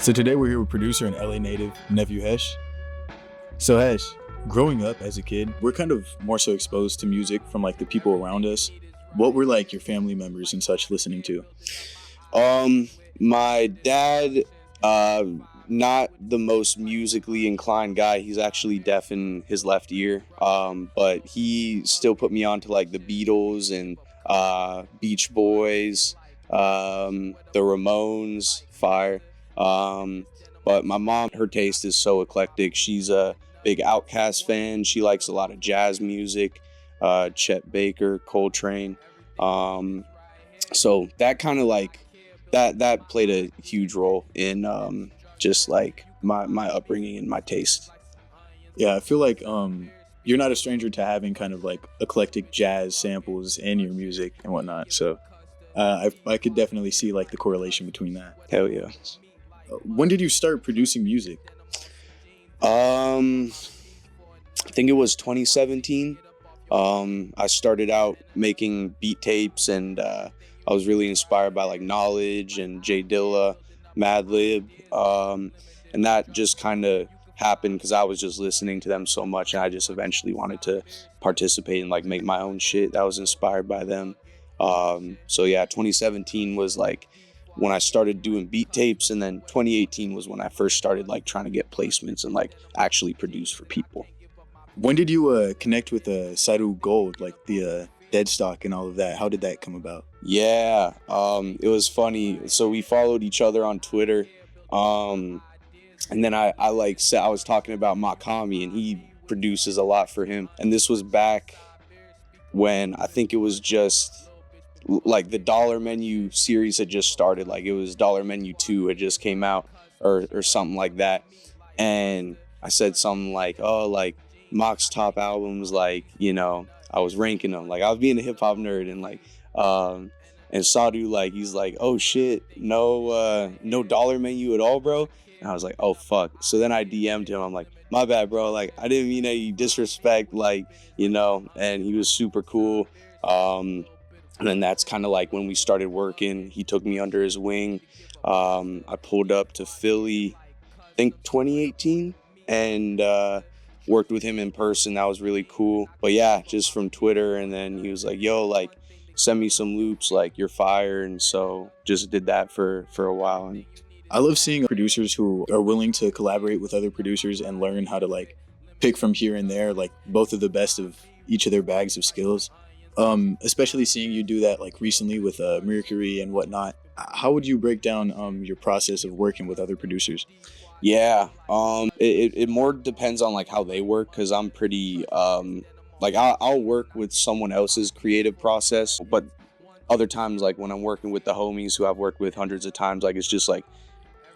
So today we're here with producer and LA native Nephew Hesh. So Hesh, growing up as a kid, we're kind of more so exposed to music from like the people around us. What were like your family members and such listening to? My dad, not the most musically inclined guy. He's actually deaf in his left ear. But he still put me on to like the Beatles and Beach Boys, the Ramones, Fire. But my mom, her taste is so eclectic. She's a big Outkast fan. She likes a lot of jazz music, Chet Baker, Coltrane. So that kind of like that played a huge role in just like my upbringing and my taste. Yeah, I feel like you're not a stranger to having kind of like eclectic jazz samples in your music and whatnot. So I could definitely see like the correlation between that. Hell yeah. When did you start producing music? I think it was 2017. I started out making beat tapes, and I was really inspired by like Knowledge and J Dilla, Madlib, and that just kind of happened because I was just listening to them so much, and I just eventually wanted to participate and like make my own shit that was inspired by them. So yeah, 2017 was like when I started doing beat tapes, and then 2018 was when I first started like trying to get placements and like actually produce for people. When did you connect with H.E.Z.Y Gold, like the dead stock and all of that? How did that come about? Yeah, it was funny. So we followed each other on Twitter, and then I like said I was talking about Makami, and he produces a lot for him. And this was back when I think it was just like the Dollar Menu series had just started. Like it was Dollar Menu 2 had just came out or something like that. And I said something like, oh, like Mock's top albums, like, you know, I was ranking them. Like I was being a hip hop nerd, and like and Sadhu, like he's like, oh shit, no Dollar Menu at all, bro. And I was like, oh fuck. So then I DM'd him. I'm like, my bad, bro. Like I didn't mean any disrespect, like, you know. And he was super cool. And then that's kind of like when we started working. He took me under his wing. I pulled up to Philly, I think 2018, and worked with him in person. That was really cool. But yeah, just from Twitter. And then he was like, yo, like, send me some loops, like, you're fire. And so just did that for a while. And I love seeing producers who are willing to collaborate with other producers and learn how to like pick from here and there, like both of the best of each of their bags of skills. Especially seeing you do that like recently with Mercury and whatnot. How would you break down your process of working with other producers? yeah, it more depends on like how they work, because I'm pretty like I'll work with someone else's creative process, but other times like when I'm working with the homies who I've worked with hundreds of times, like it's just like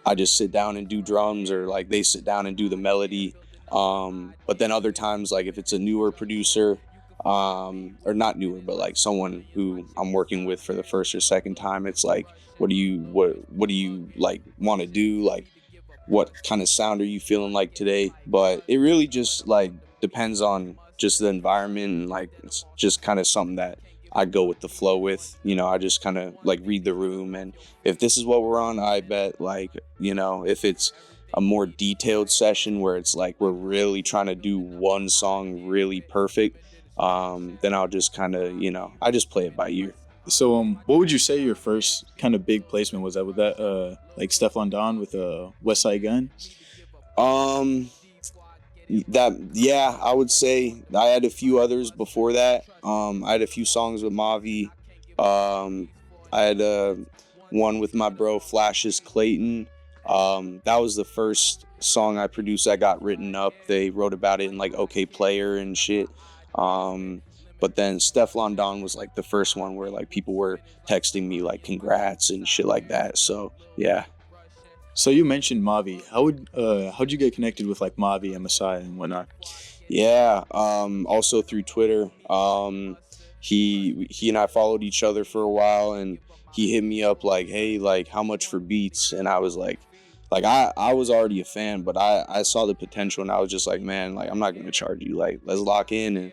I just sit down and do drums, or like they sit down and do the melody. But then other times, like if it's a newer producer, or not newer, but like someone who I'm working with for the first or second time, it's like, what do you like want to do? Like, what kind of sound are you feeling like today? But it really just like depends on just the environment, and like it's just kind of something that I go with the flow with. You know, I just kind of like read the room, and if this is what we're on, I bet like, you know, if it's a more detailed session where it's like we're really trying to do one song really perfect, then I'll just kind of, you know, I just play it by ear. So what would you say your first kind of big placement was? Was that like Stefflon Don with West Side Gun? Yeah, I would say I had a few others before that. I had a few songs with Mavi. I had one with my bro Flashes Clayton. That was the first song I produced that got written up. They wrote about it in like OK Player and shit. But then Stefflon Don was like the first one where like people were texting me like congrats and shit like that. So yeah. So you mentioned Mavi. How'd you get connected with like Mavi and Messiah and whatnot? Yeah, also through Twitter. He and I followed each other for a while, and he hit me up like, hey, like how much for beats? And I was like I was already a fan, but I saw the potential, and I was just like, man, like I'm not gonna charge you. Like let's lock in, and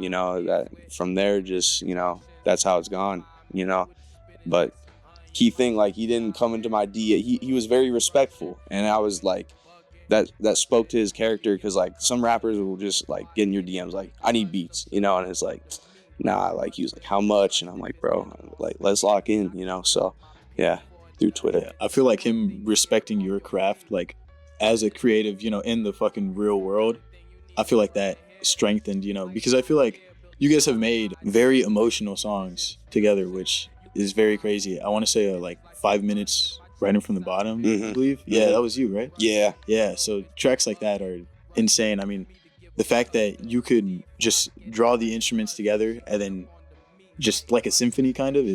you know, that from there, just, you know, that's how it's gone, you know. But key thing. Like, he didn't come into my D. He was very respectful, and I was like, that spoke to his character, because like some rappers will just like get in your DMs like, I need beats, you know, and it's like, nah, like he was like, how much? And I'm like, bro, like, let's lock in, you know. So yeah, through Twitter. Yeah, I feel like him respecting your craft, like as a creative, you know, in the fucking real world, I feel like that strengthened, you know, because I feel like you guys have made very emotional songs together, which is very crazy. I want to say like 5 minutes Writing from the Bottom, I believe. Yeah, that was you, right? Yeah. Yeah, so tracks like that are insane. I mean, the fact that you could just draw the instruments together and then just like a symphony kind of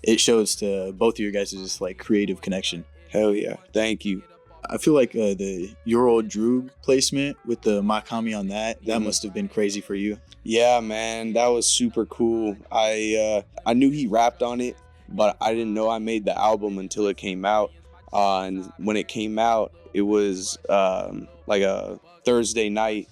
it shows to both of your guys' like creative connection. Hell yeah. Thank you. I feel like the Your Old Droog placement with the Makami on that must have been crazy for you. Yeah, man, that was super cool. I knew he rapped on it, but I didn't know I made the album until it came out. And when it came out, it was like a Thursday night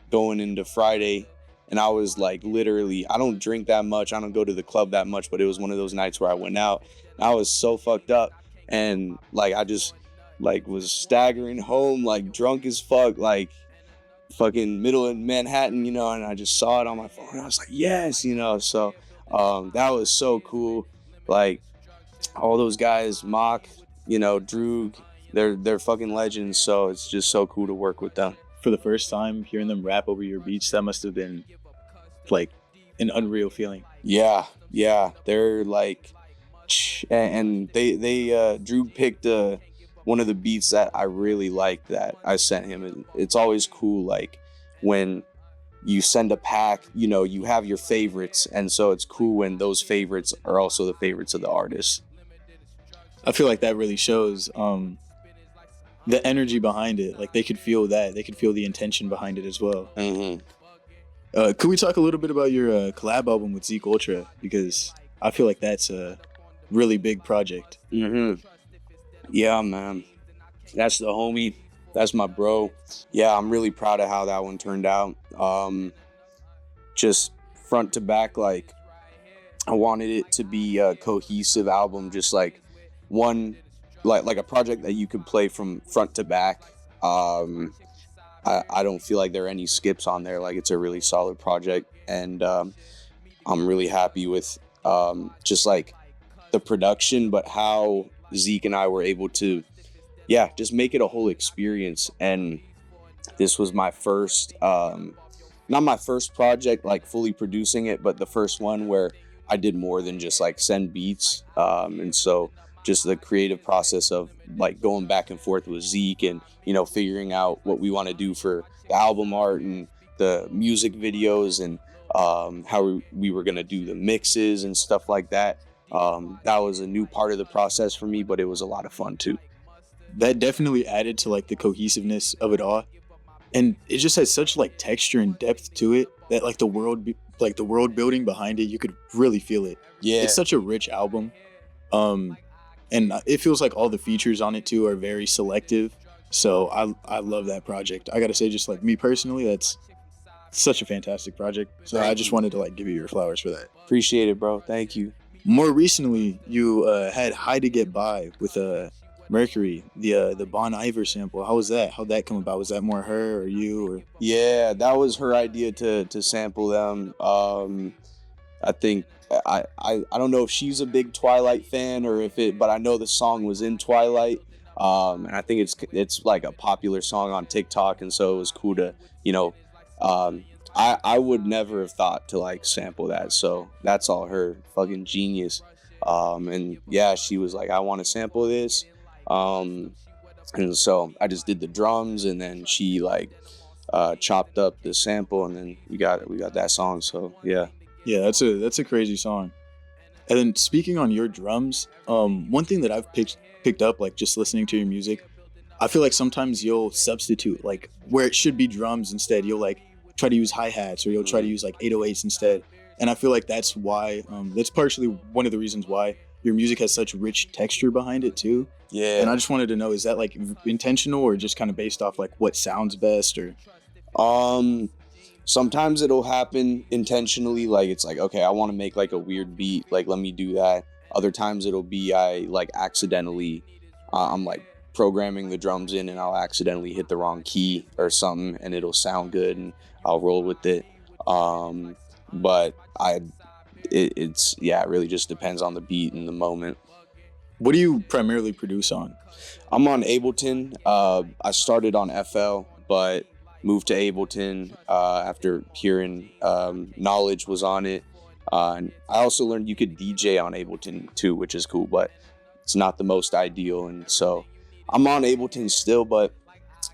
going into Friday. And I was like, literally, I don't drink that much. I don't go to the club that much, but it was one of those nights where I went out and I was so fucked up. And like, I just like was staggering home, like drunk as fuck, like fucking middle of Manhattan, you know, and I just saw it on my phone and I was like, yes, you know. So that was so cool. Like, all those guys, Mock, you know, Droog, they're fucking legends. So it's just so cool to work with them. For the first time hearing them rap over your beats, that must have been like an unreal feeling. Yeah, they're like, and they Droog picked one of the beats that I really liked that I sent him. And it's always cool, like when you send a pack, you know, you have your favorites, and so it's cool when those favorites are also the favorites of the artist. I feel like that really shows the energy behind it. Like they could feel that, they could feel the intention behind it as well. Could we talk a little bit about your collab album with Zeke Ultra, because I feel like that's a really big project. Yeah, man, that's the homie, that's my bro. Yeah, I'm really proud of how that one turned out. Just front to back, like I wanted it to be a cohesive album, just like one, like a project that you could play from front to back. I don't feel like there are any skips on there. Like, it's a really solid project, and I'm really happy with just like the production, but how Zeke and I were able to, just make it a whole experience. And this was my first, not my first project, like fully producing it, but the first one where I did more than just like send beats. And so just the creative process of like going back and forth with Zeke and, you know, figuring out what we want to do for the album art and the music videos, and how we were going to do the mixes and stuff like that. That was a new part of the process for me, but it was a lot of fun too. That definitely added to like the cohesiveness of it all. And it just has such like texture and depth to it that like the world building behind it, you could really feel it. Yeah. It's such a rich album. And it feels like all the features on it too are very selective. So I love that project. I gotta say, just like me personally, that's such a fantastic project. So I just wanted to like give you your flowers for that. Appreciate it, bro. Thank you. More recently, you had H.E.Z.Y to Get By with Mercury, the Bon Iver sample. How was that? How'd that come about? Was that more her or you? Or? Yeah, that was her idea to sample them. I think I don't know if she's a big Twilight fan or but I know the song was in Twilight. And I think it's like a popular song on TikTok, and so it was cool to, you know, I would never have thought to like sample that. So that's all her, fucking genius. And yeah, she was like, I want to sample this. And so I just did the drums, and then she like chopped up the sample, and then we got that song. So yeah, that's a crazy song. And then speaking on your drums, one thing that I've picked up, like just listening to your music, I feel like sometimes you'll substitute like where it should be drums instead. You'll like try to use hi-hats, or you'll try to use like 808s instead. And I feel like that's why that's partially one of the reasons why your music has such rich texture behind it too. Yeah. And I just wanted to know, is that like intentional or just kind of based off like what sounds best? Or sometimes it'll happen intentionally, like it's like, okay, I want to make like a weird beat, like let me do that. Other times it'll be I like accidentally, I'm like programming the drums in and I'll accidentally hit the wrong key or something and it'll sound good and I'll roll with it. But it's yeah, it really just depends on the beat and the moment. What do you primarily produce on? I'm on Ableton. I started on FL, but moved to Ableton after hearing Knowledge was on it. And I also learned you could DJ on Ableton too, which is cool, but it's not the most ideal. And so I'm on Ableton still, but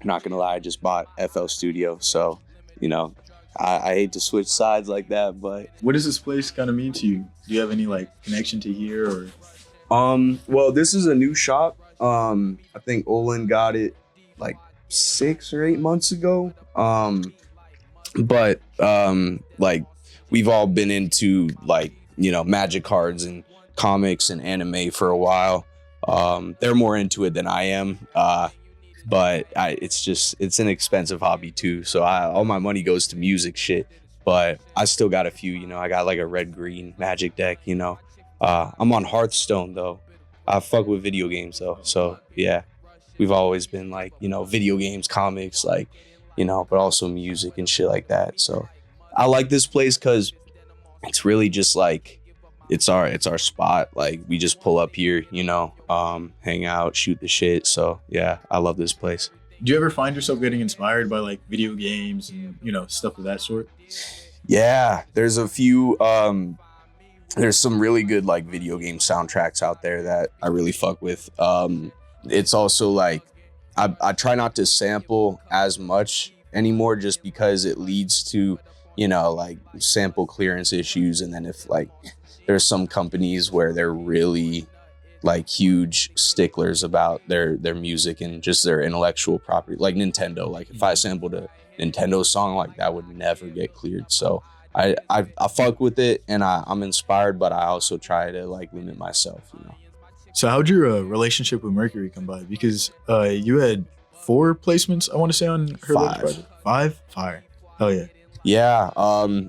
I'm not gonna lie, I just bought FL Studio. So, you know, I hate to switch sides like that, but What does this place kind of mean to you? Do you have any like connection to here or? well, this is a new shop. I think Olin got it like 6 or 8 months ago. But like we've all been into like, you know, magic cards and comics and anime for a while. They're more into it than I am. But it's an expensive hobby too. So all my money goes to music shit, but I still got a few, you know, I got like a red-green magic deck, you know. I'm on Hearthstone though. I fuck with video games though. So yeah, we've always been like, you know, video games, comics, like, you know, but also music and shit like that. So I like this place because it's really just like, it's our spot. Like we just pull up here, you know, hang out, shoot the shit. So yeah, I love this place. Do you ever find yourself getting inspired by like video games and, you know, stuff of that sort? Yeah, there's a few, there's some really good like video game soundtracks out there that I really fuck with. It's also like, I try not to sample as much anymore just because it leads to, you know, like sample clearance issues. And then if like, there's some companies where they're really like huge sticklers about their music and just their intellectual property, like Nintendo. Like if I sampled a Nintendo song, like that would never get cleared. So I fuck with it and I'm inspired, but I also try to like limit myself, you know. So how'd your relationship with Mercury come by? Because you had 4 placements, I want to say, on her latest 5. project. 5? Fire. Hell yeah. Yeah,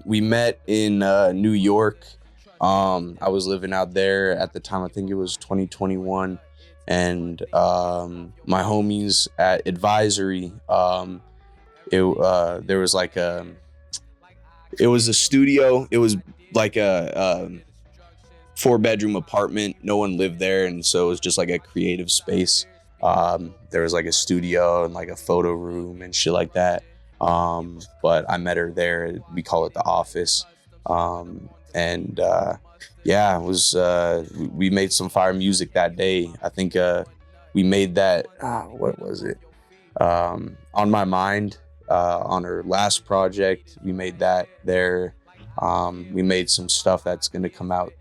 we met in New York. I was living out there at the time. I think it was 2021, and my homies at Advisory. There was like it was a studio. It was like a 4-bedroom apartment. No one lived there, and so it was just like a creative space. There was like a studio and like a photo room and shit like that. But I met her there. We call it the office. And yeah, it was we made some fire music that day. I think we made that what was it? On My Mind, on her last project, we made that there. We made some stuff that's gonna come out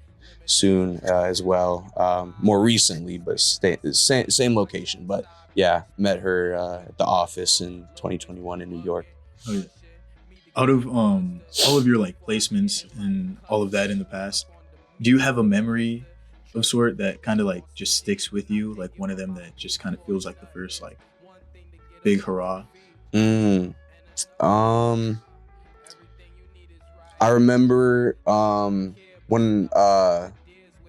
soon as well. More recently, but same location. But yeah, met her at the office in 2021 in New York. Oh yeah. Out of all of your like placements and all of that in the past, do you have a memory of sort that kind of like just sticks with you? Like one of them that just kind of feels like the first like big hurrah? I remember when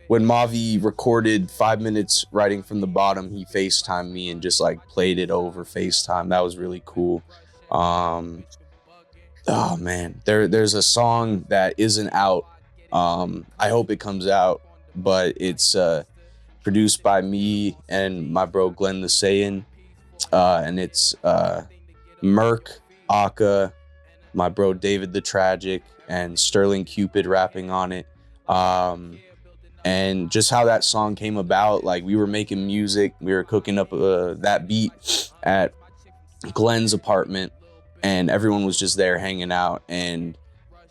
Mavi recorded 5 minutes writing from the bottom, he FaceTimed me and just like played it over FaceTime. That was really cool. Oh man, there's a song that isn't out. I hope it comes out, but it's produced by me and my bro Glenn the Saiyan, and it's Merc, Aka, my bro David the Tragic, and Sterling Cupid rapping on it. And just how that song came about, like we were making music, we were cooking up that beat at Glenn's apartment, and everyone was just there hanging out, and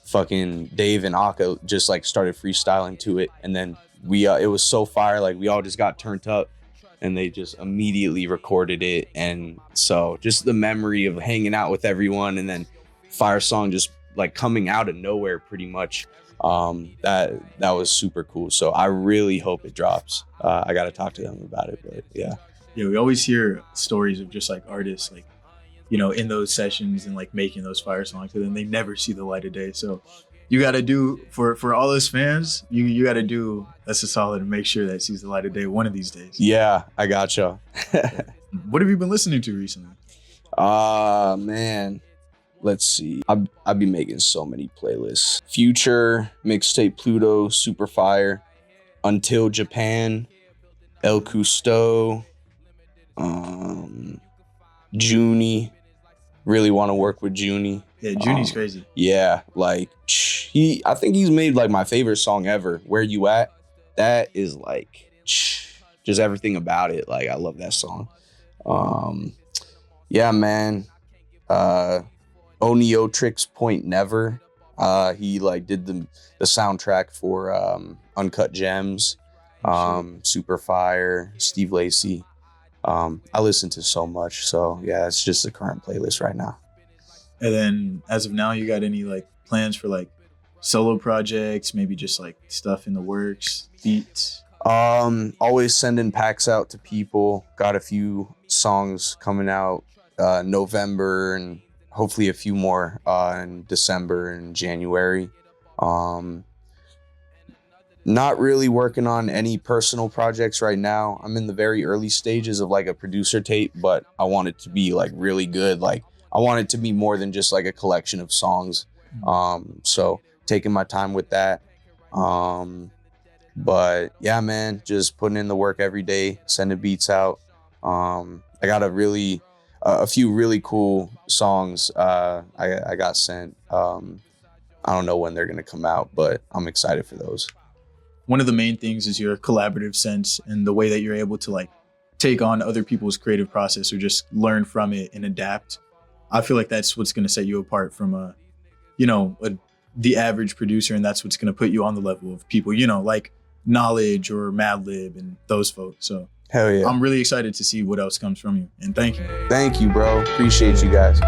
fucking Dave and Aka just like started freestyling to it, and then it was so fire, like we all just got turned up and they just immediately recorded it. And so just the memory of hanging out with everyone and then fire song just like coming out of nowhere pretty much, that was super cool. So I really hope it drops. I gotta talk to them about it, but yeah, we always hear stories of just like artists like, you know, in those sessions and like making those fire songs, and then they never see the light of day. So you got to do for all those fans. You got to do us a solid and make sure that sees the light of day one of these days. Yeah, I gotcha. What have you been listening to recently? Man, let's see. I've been making so many playlists. Future, Mixtape Pluto, Super Fire, Until Japan, El Cousteau, Junie. Really want to work with Junie. Yeah, Junie's crazy. Yeah, like I think he's made like my favorite song ever. Where You At? That is like just everything about it. Like I love that song. Yeah, man. Oneo Tricks Point Never. He like did the soundtrack for Uncut Gems, Super Fire, Steve Lacy. I listen to so much, so yeah, it's just the current playlist right now. And then as of now, you got any like plans for like solo projects, maybe just like stuff in the works, beats? Always sending packs out to people. Got a few songs coming out November and hopefully a few more in December and January. Not really working on any personal projects right now. I'm in the very early stages of like a producer tape, but I want it to be like really good. Like I want it to be more than just like a collection of songs. So taking my time with that. But yeah, man, just putting in the work every day, sending beats out. I got a few really cool songs I got sent. I don't know when they're gonna come out, but I'm excited for those. One of the main things is your collaborative sense and the way that you're able to like take on other people's creative process or just learn from it and adapt. I feel like that's what's going to set you apart from the average producer, and that's what's going to put you on the level of people, like Knowledge or Madlib and those folks. So hell yeah. I'm really excited to see what else comes from you, and thank you. Thank you, bro. Appreciate you guys.